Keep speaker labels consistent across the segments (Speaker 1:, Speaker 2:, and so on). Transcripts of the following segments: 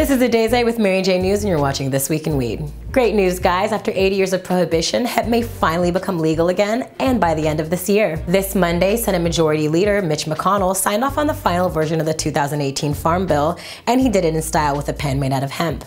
Speaker 1: This is A Day's with Mary J News, and you're watching This Week in Weed. Great news, guys. After 80 years of prohibition, hemp may finally become legal again, and by the end of this year. This Monday, Senate Majority Leader Mitch McConnell signed off on the final version of the 2018 Farm Bill, and he did it in style with a pen made out of hemp.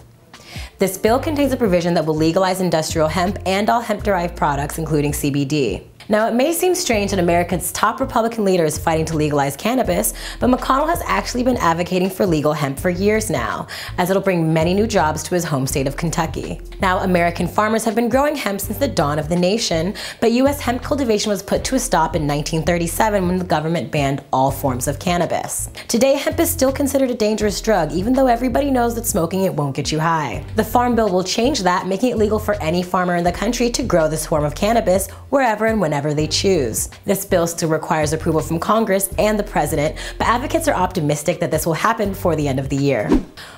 Speaker 1: This bill contains a provision that will legalize industrial hemp and all hemp-derived products, including CBD. Now, it may seem strange that America's top Republican leader is fighting to legalize cannabis, but McConnell has actually been advocating for legal hemp for years now, as it'll bring many new jobs to his home state of Kentucky. Now, American farmers have been growing hemp since the dawn of the nation, but U.S. hemp cultivation was put to a stop in 1937 when the government banned all forms of cannabis. Today, hemp is still considered a dangerous drug, even though everybody knows that smoking it won't get you high. The Farm Bill will change that, making it legal for any farmer in the country to grow this form of cannabis wherever and whenever they choose. This bill still requires approval from Congress and the President, but advocates are optimistic that this will happen before the end of the year.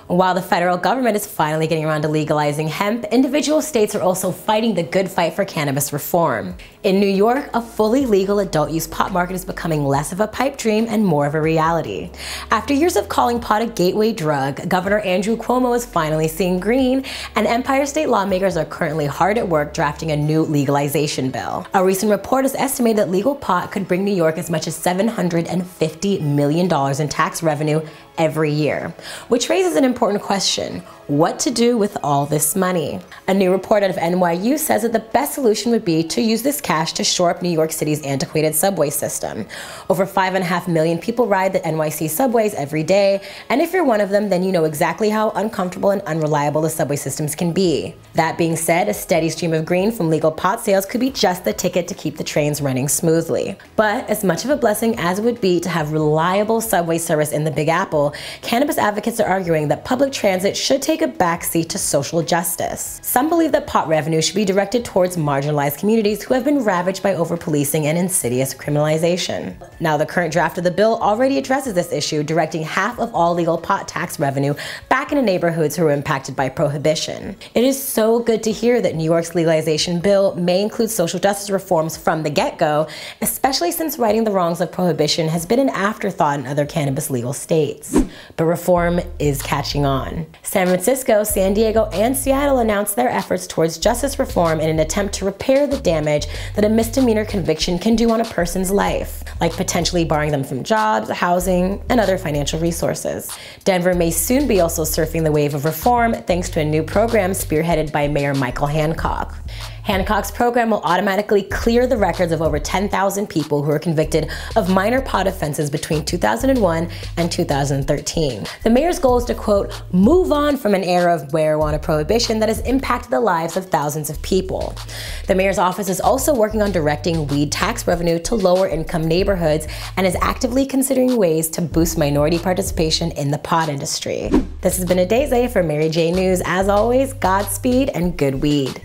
Speaker 1: While the federal government is finally getting around to legalizing hemp, individual states are also fighting the good fight for cannabis reform. In New York, a fully legal adult-use pot market is becoming less of a pipe dream and more of a reality. After years of calling pot a gateway drug, Governor Andrew Cuomo is finally seeing green, and Empire State lawmakers are currently hard at work drafting a new legalization bill. A recent report has estimated that legal pot could bring New York as much as $750 million in tax revenue every year, which raises an important question: what to do with all this money? A new report out of NYU says that the best solution would be to use this cash to shore up New York City's antiquated subway system. Over 5.5 million people ride the NYC subways every day, and if you're one of them, then you know exactly how uncomfortable and unreliable the subway systems can be. That being said, a steady stream of green from legal pot sales could be just the ticket to keep the trains running smoothly. But as much of a blessing as it would be to have reliable subway service in the Big Apple, cannabis advocates are arguing that public transit should take a backseat to social justice. Some believe that pot revenue should be directed towards marginalized communities who have been ravaged by over-policing and insidious criminalization. Now, the current draft of the bill already addresses this issue, directing half of all legal pot tax revenue back into neighborhoods who were impacted by prohibition. It is so good to hear that New York's legalization bill may include social justice reforms from the get-go, especially since righting the wrongs of prohibition has been an afterthought in other cannabis legal states. But reform is catching on. San Francisco, San Diego, and Seattle announced their efforts towards justice reform in an attempt to repair the damage that a misdemeanor conviction can do on a person's life, like potentially barring them from jobs, housing, and other financial resources. Denver may soon be also surfing the wave of reform thanks to a new program spearheaded by Mayor Michael Hancock. Hancock's program will automatically clear the records of over 10,000 people who were convicted of minor pot offenses between 2001 and 2013. The mayor's goal is to, quote, move on from an era of marijuana prohibition that has impacted the lives of thousands of people. The mayor's office is also working on directing weed tax revenue to lower income neighborhoods and is actively considering ways to boost minority participation in the pot industry. This has been A Day's for Mary J News. As always, Godspeed and good weed.